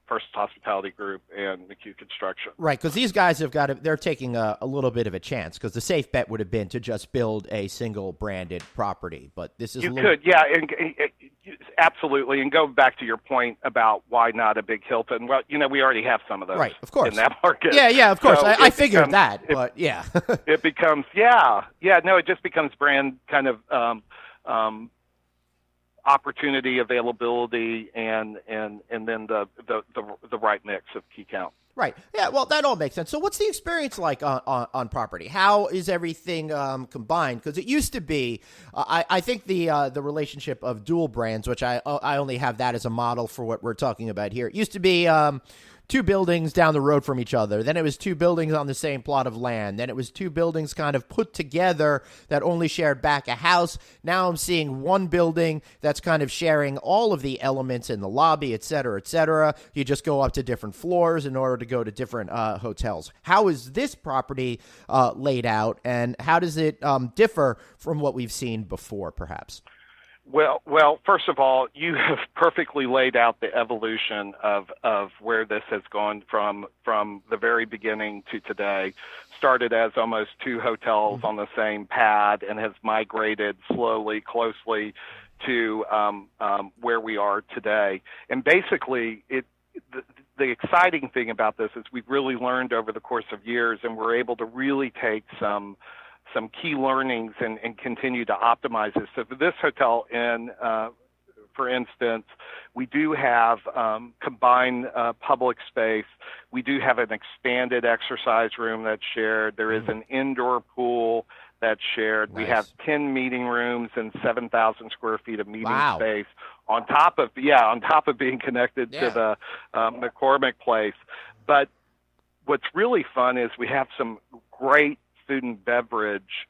First Hospitality Group and McHugh Construction. Right, because these guys they're taking a little bit of a chance, because the safe bet would have been to just build a single branded property, but this is absolutely. And go back to your point about why not a big Hilton. Well, we already have some of those, right? Of course, in that market. Yeah, of course. So I figured that, but yeah, it becomes it just becomes brand kind of opportunity, availability, and then the right mix of key count. Right. Yeah, well, that all makes sense. So what's the experience like on property? How is everything combined? Because it used to be, I think the relationship of dual brands, which I only have that as a model for what we're talking about here. It used to be two buildings down the road from each other. Then it was two buildings on the same plot of land. Then it was two buildings kind of put together that only shared back a house. Now I'm seeing one building that's kind of sharing all of the elements in the lobby, et cetera, et cetera. You just go up to different floors in order to go to different hotels. How is this property laid out, and how does it differ from what we've seen before, perhaps? Well, first of all, you have perfectly laid out the evolution of where this has gone from the very beginning to today. Started as almost two hotels on the same pad and has migrated slowly, closely to where we are today. And basically, the exciting thing about this is we've really learned over the course of years, and we're able to really take some key learnings and continue to optimize this. So for this hotel, for instance, we do have combined public space. We do have an expanded exercise room that's shared. There is an indoor pool that's shared. Nice. We have 10 meeting rooms and 7,000 square feet of meeting space on top of being connected to the McCormick Place. But what's really fun is we have some great food and beverage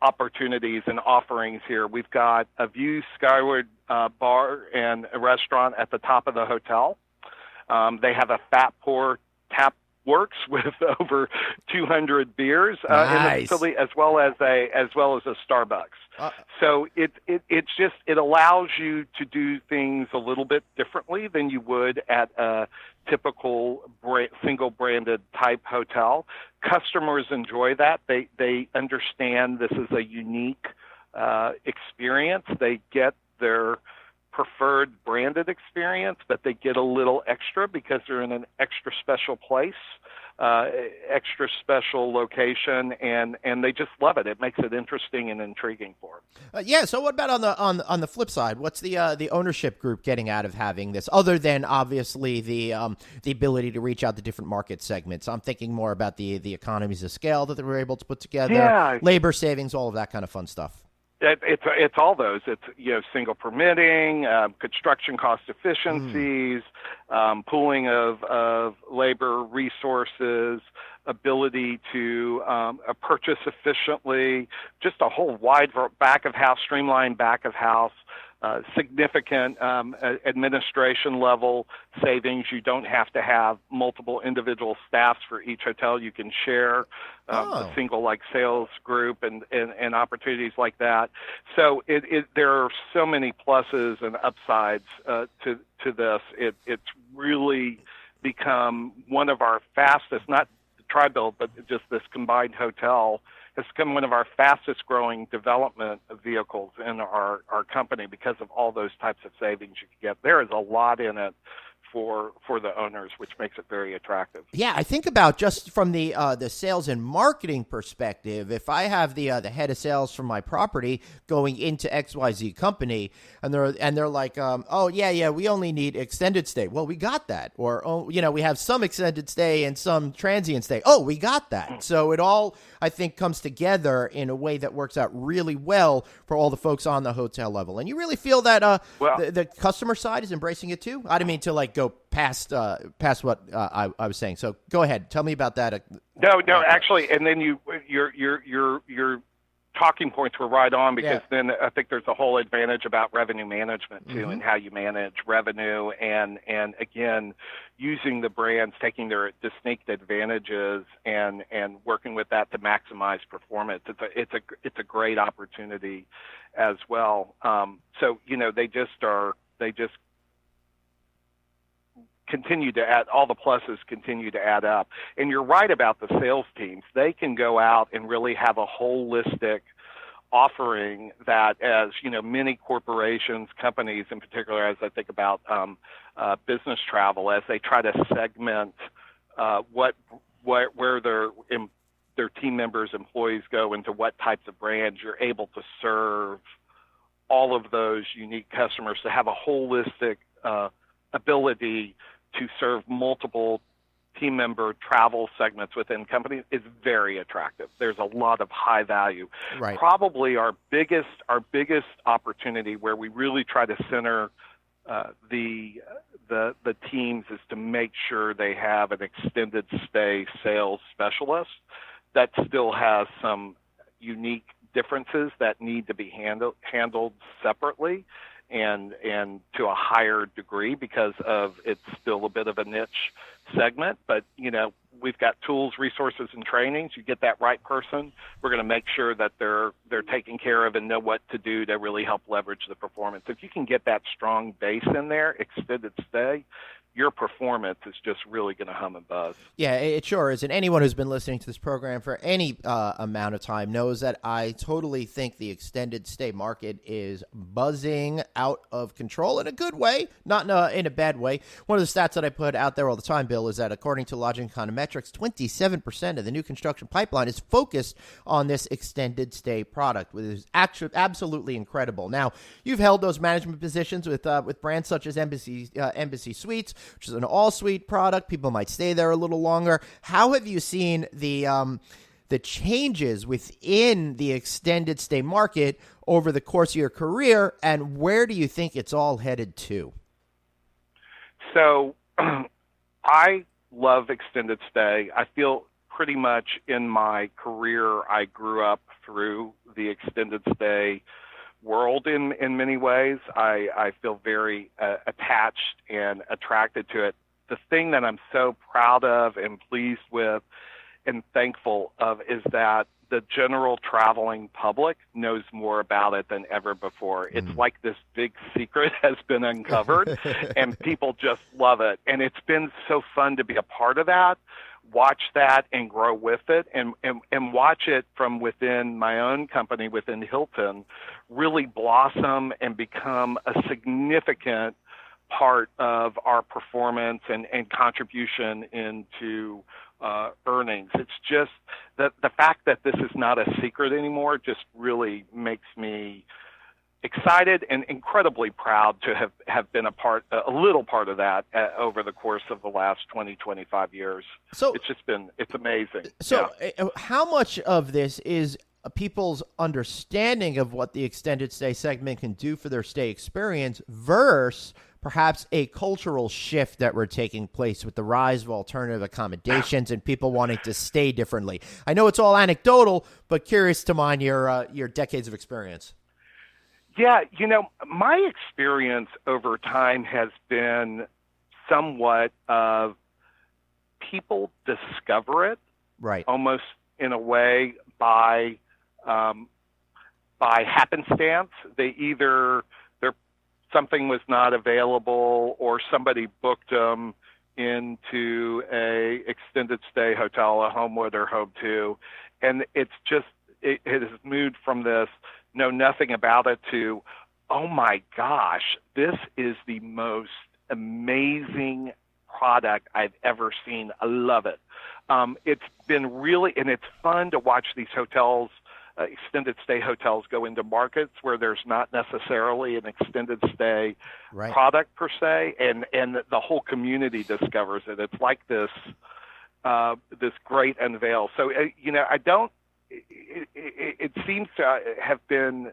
opportunities and offerings here. We've got a View Skyward bar and a restaurant at the top of the hotel. They have a Fat Pour tap works with over 200 beers in the facility, as well as a Starbucks. So it allows you to do things a little bit differently than you would at a typical single branded type hotel. Customers enjoy that. They understand this is a unique experience. They get their preferred branded experience, but they get a little extra because they're in an extra special place, extra special location, and they just love it. It makes it interesting and intriguing for them. So what about on the flip side? What's the ownership group getting out of having this, other than obviously the ability to reach out to different market segments? I'm thinking more about the economies of scale that they were able to put together, labor savings, all of that kind of fun stuff. It's all those. It's single permitting, construction cost efficiencies, pooling of labor resources, ability to purchase efficiently, just a whole wide streamlined back of house significant administration level savings. You don't have to have multiple individual staffs for each hotel. You can share a single sales group and opportunities like that. So there are so many pluses and upsides to this. It's really become one of our fastest, not the tri-build, but just this combined hotel has become one of our fastest growing development vehicles in our company because of all those types of savings you can get. There is a lot in it for the owners, which makes it very attractive. Yeah, I think about just from the sales and marketing perspective. If I have the head of sales from my property going into XYZ company, and they're like, oh yeah, we only need extended stay. Well, we got that. Or we have some extended stay and some transient stay. Oh, we got that. So it all, I think, comes together in a way that works out really well for all the folks on the hotel level. And you really feel that the customer side is embracing it too. I didn't mean to go past what I was saying. So go ahead, tell me about that. No, actually, and then your talking points were right on, because then I think there's a whole advantage about revenue management too, and how you manage revenue, and again, using the brands, taking their distinct advantages and working with that to maximize performance. It's a great opportunity as well. So they just continue to add, all the pluses continue to add up. And you're right about the sales teams. They can go out and really have a holistic offering that, as many corporations, companies in particular, as I think about business travel, as they try to segment where their team members, employees go into what types of brands, you're able to serve all of those unique customers, to have a holistic ability to serve multiple team member travel segments within companies is very attractive. There's a lot of high value. Right. Probably our biggest opportunity, where we really try to center the teams, is to make sure they have an extended stay sales specialist that still has some unique differences that need to be handled separately and to a higher degree, because of it's still a bit of a niche segment. But we've got tools, resources, and trainings. You get that right person, we're going to make sure that they're taken care of and know what to do to really help leverage the performance. If you can get that strong base in there, extended stay, your performance is just really going to hum and buzz. Yeah, it sure is. And anyone who's been listening to this program for any amount of time knows that I totally think the extended stay market is buzzing out of control in a good way, not in a bad way. One of the stats that I put out there all the time, Bill, is that according to Lodging Econometrics, 27% of the new construction pipeline is focused on this extended stay product, which is absolutely incredible. Now, you've held those management positions with brands such as Embassy Suites, which is an all-suite product. People might stay there a little longer. How have you seen the changes within the extended stay market over the course of your career, and where do you think it's all headed to? So I love extended stay. I feel pretty much in my career I grew up through the extended stay world in many ways. I feel very attached and attracted to it. The thing that I'm so proud of and pleased with and thankful of is that the general traveling public knows more about it than ever before. It's like this big secret has been uncovered, and people just love it. And it's been so fun to be a part of that, watch that and grow with it, and watch it from within my own company, within Hilton, really blossom and become a significant part of our performance and contribution into earnings. It's just that the fact that this is not a secret anymore just really makes me excited and incredibly proud to have been a little part of that over the course of the last 25 years. So it's amazing. So how much of this is people's understanding of what the extended stay segment can do for their stay experience versus perhaps a cultural shift that we're taking place with the rise of alternative accommodations and people wanting to stay differently? I know it's all anecdotal, but curious to mine your decades of experience. Yeah, my experience over time has been somewhat of people discover it, right, almost in a way by happenstance. They either something was not available, or somebody booked them into a extended stay hotel, a Homewood or Home2, and it has moved from this know nothing about it to, oh my gosh, this is the most amazing product I've ever seen. I love it. It's been really, and it's fun to watch these hotels, extended stay hotels, go into markets where there's not necessarily an extended stay product per se, and the whole community discovers it. It's like this great unveil. So I don't. It seems to have been.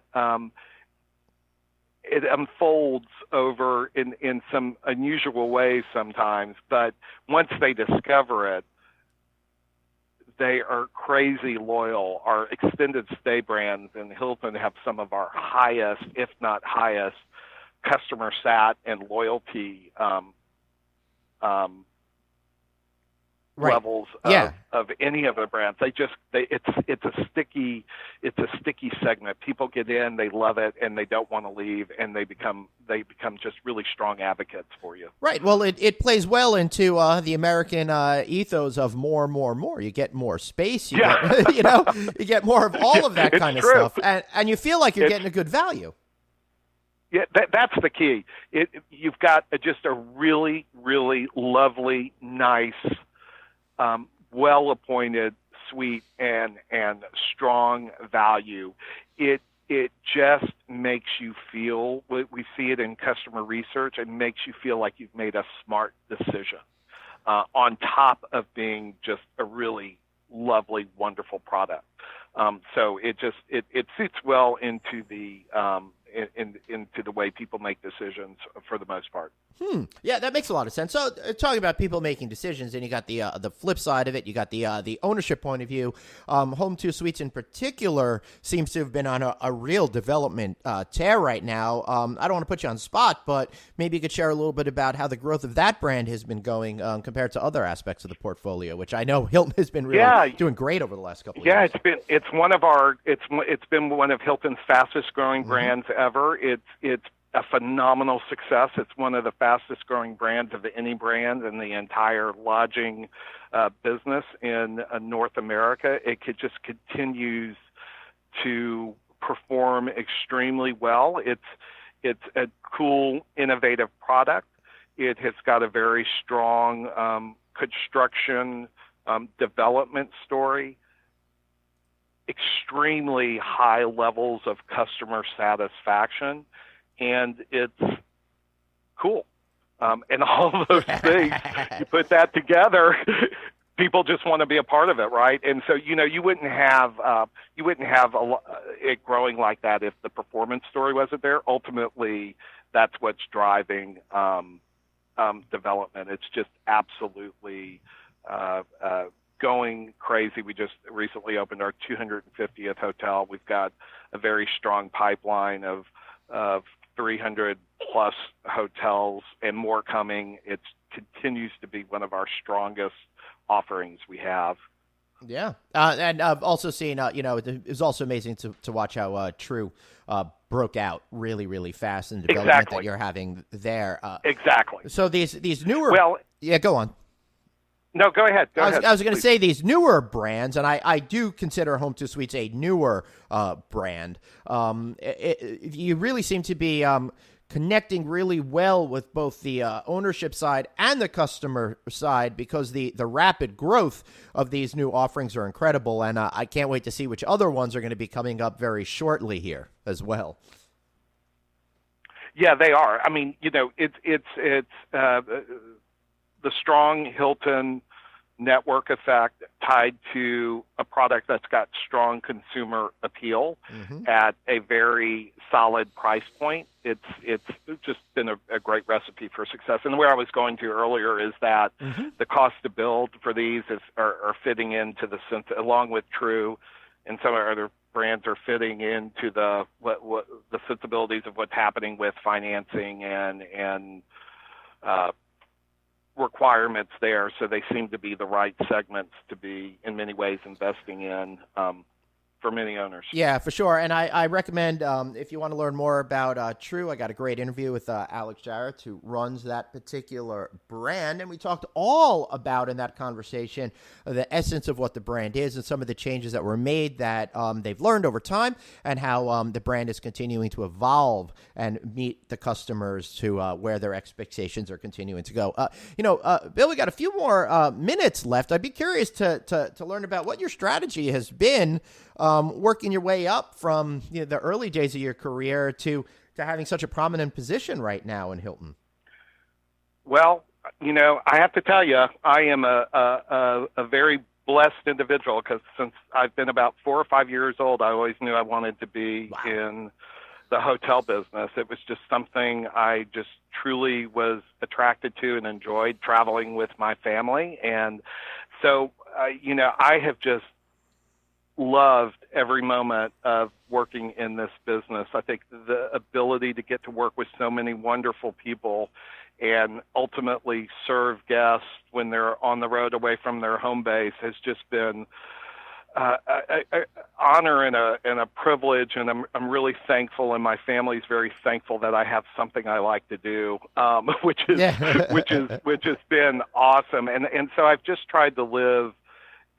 It unfolds over in some unusual ways sometimes, but once they discover it, they are crazy loyal. Our extended stay brands in Hilton have some of our highest, if not highest, customer sat and loyalty levels of any of the brands. It's a sticky segment. People get in, they love it, and they don't want to leave, and they become just really strong advocates for you. Right. Well, it plays well into the American ethos of more. You get more space. You get, you get more of all of that kind of stuff, and you feel like you're getting a good value. Yeah, that's the key. You've got just a really, really lovely, nice, well-appointed suite and strong value. It just makes you feel, we see it in customer research, it makes you feel like you've made a smart decision, on top of being just a really lovely, wonderful product. So it suits well into the into the way people make decisions for the most part. Yeah, that makes a lot of sense. So talking about people making decisions, and you got the flip side of it, you got the ownership point of view. Home2 Suites in particular seems to have been on a real development tear right now. I don't want to put you on the spot, but maybe you could share a little bit about how the growth of that brand has been going compared to other aspects of the portfolio, which I know Hilton has been really doing great over the last couple of years. Yeah, it's been one of Hilton's fastest growing brands ever. It's a phenomenal success. It's one of the fastest growing brands of any brand in the entire lodging business in North America. It just continues to perform extremely well. It's a cool, innovative product. It has got a very strong construction development story, extremely high levels of customer satisfaction, and it's cool. And all of those things, you put that together, people just want to be a part of it, right? And so, you wouldn't have it growing like that if the performance story wasn't there. Ultimately, that's what's driving development. It's just absolutely going crazy. We just recently opened our 250th hotel. We've got a very strong pipeline of 300 plus hotels and more coming. It continues to be one of our strongest offerings we have. Yeah. And I've also seen, it was also amazing to watch how True broke out really, really fast in the development that you're having there. Exactly. So these newer... Well... Yeah, go on. No, go ahead. I was going to say these newer brands, and I do consider Home2 Suites a newer brand. You really seem to be connecting really well with both the ownership side and the customer side, because the rapid growth of these new offerings are incredible, and I can't wait to see which other ones are going to be coming up very shortly here as well. Yeah, they are. I mean, it's the strong Hilton network effect tied to a product that's got strong consumer appeal at a very solid price point. It's just been a great recipe for success. And where I was going to earlier is that the cost to build for these are fitting into the sense, along with True and some of our other brands are fitting into the sensibilities of what's happening with financing and requirements there. So they seem to be the right segments to be, in many ways, investing in for many owners. Yeah, for sure. And I recommend, if you want to learn more about True, I got a great interview with Alex Jarrett, who runs that particular brand. And we talked all about, in that conversation, the essence of what the brand is and some of the changes that were made that they've learned over time, and how the brand is continuing to evolve and meet the customers to where their expectations are continuing to go. Bill, we got a few more minutes left. I'd be curious to learn about what your strategy has been working your way up from the early days of your career to having such a prominent position right now in Hilton. Well, I have to tell you, I am a very blessed individual, because since I've been about 4 or 5 years old, I always knew I wanted to be in the hotel business. It was just something I just truly was attracted to and enjoyed, traveling with my family. And so, I have just loved every moment of working in this business. I think the ability to get to work with so many wonderful people and ultimately serve guests when they're on the road away from their home base has just been an honor and a privilege. And I'm really thankful, and my family's very thankful that I have something I like to do, which has been awesome. And so I've just tried to live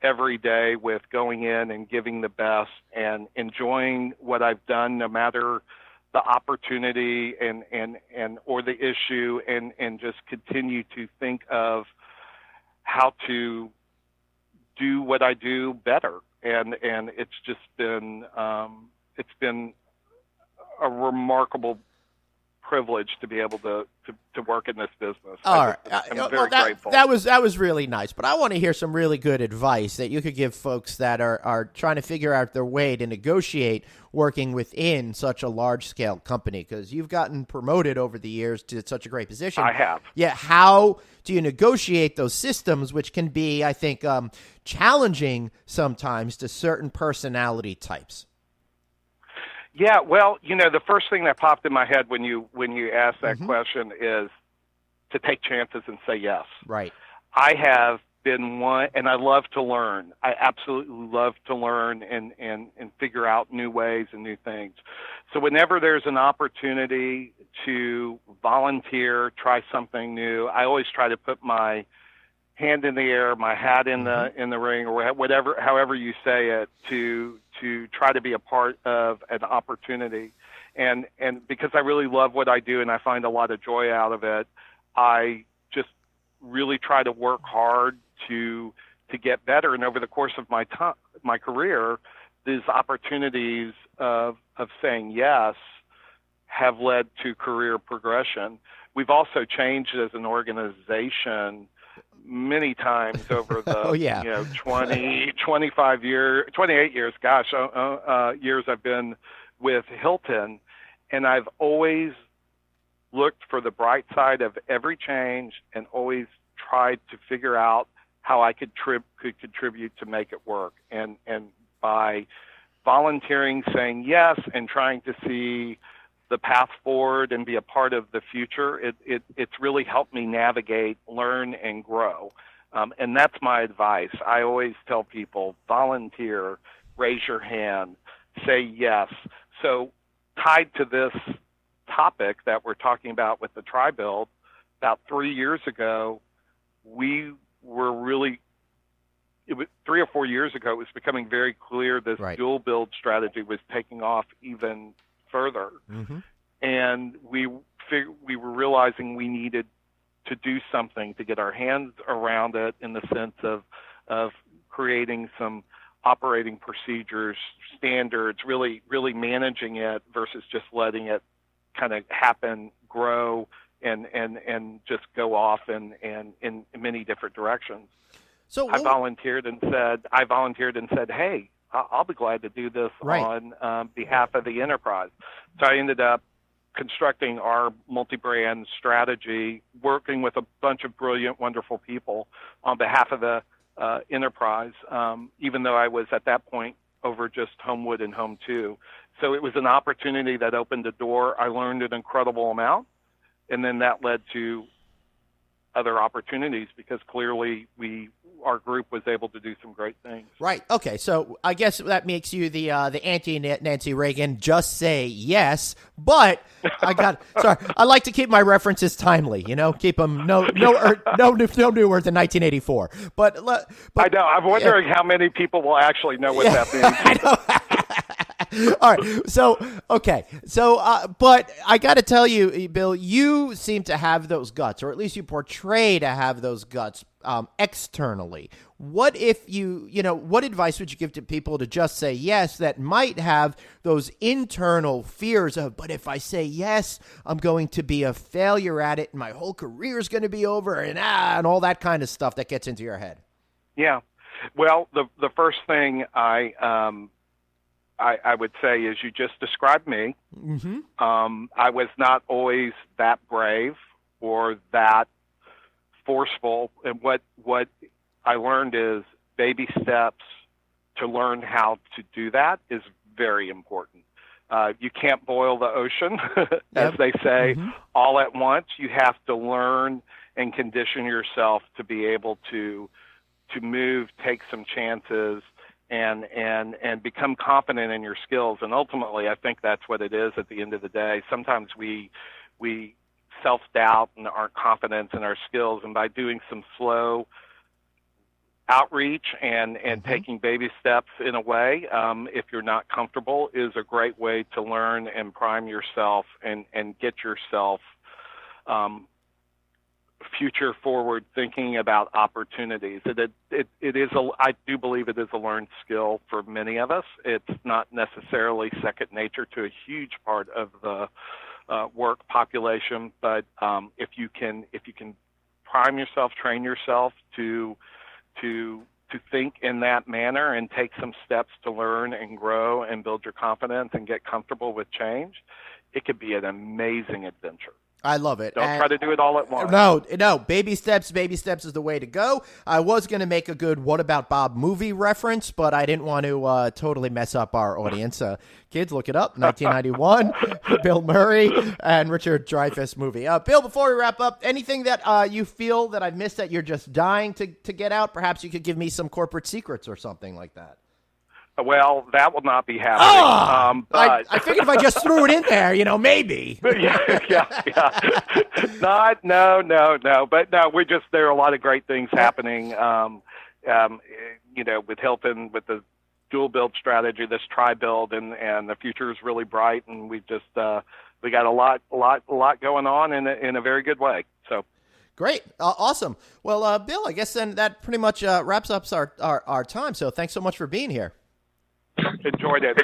every day with going in and giving the best and enjoying what I've done, no matter the opportunity and or the issue, and just continue to think of how to do what I do better. And it's just been a remarkable privilege to be able to work in this business. All right. I'm very grateful. That was really nice, but I want to hear some really good advice that you could give folks that are trying to figure out their way to negotiate working within such a large-scale company, because you've gotten promoted over the years to such a great position. I have. Yeah, how do you negotiate those systems, which can be, I think, challenging sometimes to certain personality types? Yeah, well, the first thing that popped in my head when you asked that question is to take chances and say yes. Right. I have been one, and I love to learn. I absolutely love to learn and figure out new ways and new things. So whenever there's an opportunity to volunteer, try something new, I always try to put my hand in the air, my hat in the ring, or whatever, however you say it, to try to be a part of an opportunity. And because I really love what I do and I find a lot of joy out of it, I just really try to work hard to get better. And over the course of my career, these opportunities of saying yes have led to career progression. We've also changed as an organization many times over the 28 years, years I've been with Hilton, and I've always looked for the bright side of every change and always tried to figure out how I could contribute to make it work. And by volunteering, saying yes, and trying to see the path forward and be a part of the future, it's really helped me navigate, learn, and grow. And that's my advice. I always tell people, volunteer, raise your hand, say yes. So tied to this topic that we're talking about with the Tri-Build, about 3 years ago, we were really, it was 3 or 4 years ago, it was becoming very clear this dual build strategy was taking off even further. And we were realizing we needed to do something to get our hands around it, in the sense of creating some operating procedures, standards, really managing it versus just letting it kind of happen, grow, and just go off in many different directions. So I volunteered and said, hey, I'll be glad to do this on behalf of the enterprise. So I ended up constructing our multi-brand strategy, working with a bunch of brilliant, wonderful people on behalf of the enterprise, even though I was at that point over just Homewood and Home2. So it was an opportunity that opened a door. I learned an incredible amount, and then that led to other opportunities because clearly our group was able to do some great things. Right. Okay. So I guess that makes you the anti-Nancy Reagan. Just say yes. But sorry. I like to keep my references timely. Keep them no newer than 1984. But I know. I'm wondering how many people will actually know what that means. I know. All right. So, okay. So, but I got to tell you, Bill, you seem to have those guts, or at least you portray to have those guts externally. What if what advice would you give to people to just say yes that might have those internal fears of, but if I say yes, I'm going to be a failure at it and my whole career is going to be over and all that kind of stuff that gets into your head? Yeah. Well, the first thing I would say is you just described me. Mm-hmm. I was not always that brave or that forceful. And what I learned is baby steps to learn how to do that is very important. You can't boil the ocean, as they say, all at once. You have to learn and condition yourself to be able to move, take some chances, and become confident in your skills. And ultimately, I think that's what it is at the end of the day. Sometimes we self-doubt and aren't confident in our skills, and by doing some slow outreach and taking baby steps in a way, if you're not comfortable, is a great way to learn and prime yourself and get yourself future forward thinking about opportunities. I do believe it is a learned skill for many of us. It's not necessarily second nature to a huge part of the work population, but if you can prime yourself, train yourself to think in that manner and take some steps to learn and grow and build your confidence and get comfortable with change, it could be an amazing adventure. I love it. Don't try to do it all at once. No. Baby steps is the way to go. I was going to make a good What About Bob movie reference, but I didn't want to totally mess up our audience. Kids, look it up. 1991, Bill Murray and Richard Dreyfuss movie. Bill, before we wrap up, anything that you feel that I've missed that you're just dying to get out? Perhaps you could give me some corporate secrets or something like that. Well, that will not be happening. But I figured if I just threw it in there, yeah. No. But no, there are a lot of great things happening. With Hilton, with the dual build strategy, this tri-build, and the future is really bright, and we got a lot going on in a very good way. So. Great. Awesome. Well, Bill, I guess then that pretty much wraps up our time. So thanks so much for being here. Enjoyed it.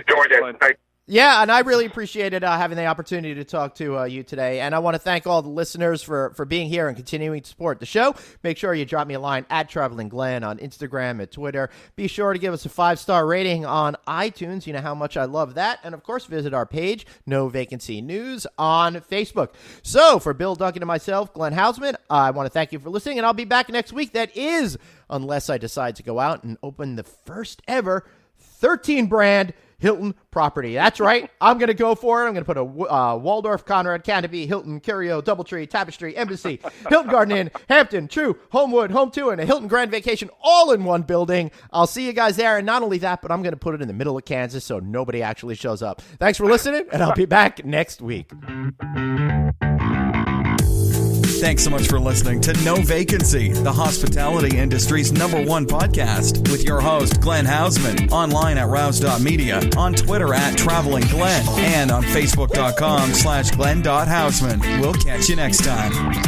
Yeah, and I really appreciated having the opportunity to talk to you today. And I want to thank all the listeners for being here and continuing to support the show. Make sure you drop me a line at Traveling Glenn on Instagram and Twitter. Be sure to give us a 5-star rating on iTunes. You know how much I love that. And, of course, visit our page, No Vacancy News, on Facebook. So, for Bill Duncan and myself, Glenn Hausman, I want to thank you for listening. And I'll be back next week. That is, unless I decide to go out and open the first ever 13-brand Hilton property. That's right. I'm going to go for it. I'm going to put a Waldorf, Conrad, Canopy, Hilton, Curio, Doubletree, Tapestry, Embassy, Hilton Garden Inn, Hampton, True, Homewood, Home2, and a Hilton Grand Vacation all in one building. I'll see you guys there. And not only that, but I'm going to put it in the middle of Kansas so nobody actually shows up. Thanks for listening, and I'll be back next week. Thanks so much for listening to No Vacancy, the hospitality industry's #1 podcast, with your host, Glenn Hausman, online at rouse.media, on Twitter at Traveling Glenn, and on Facebook.com/Glenn.Hausman. We'll catch you next time.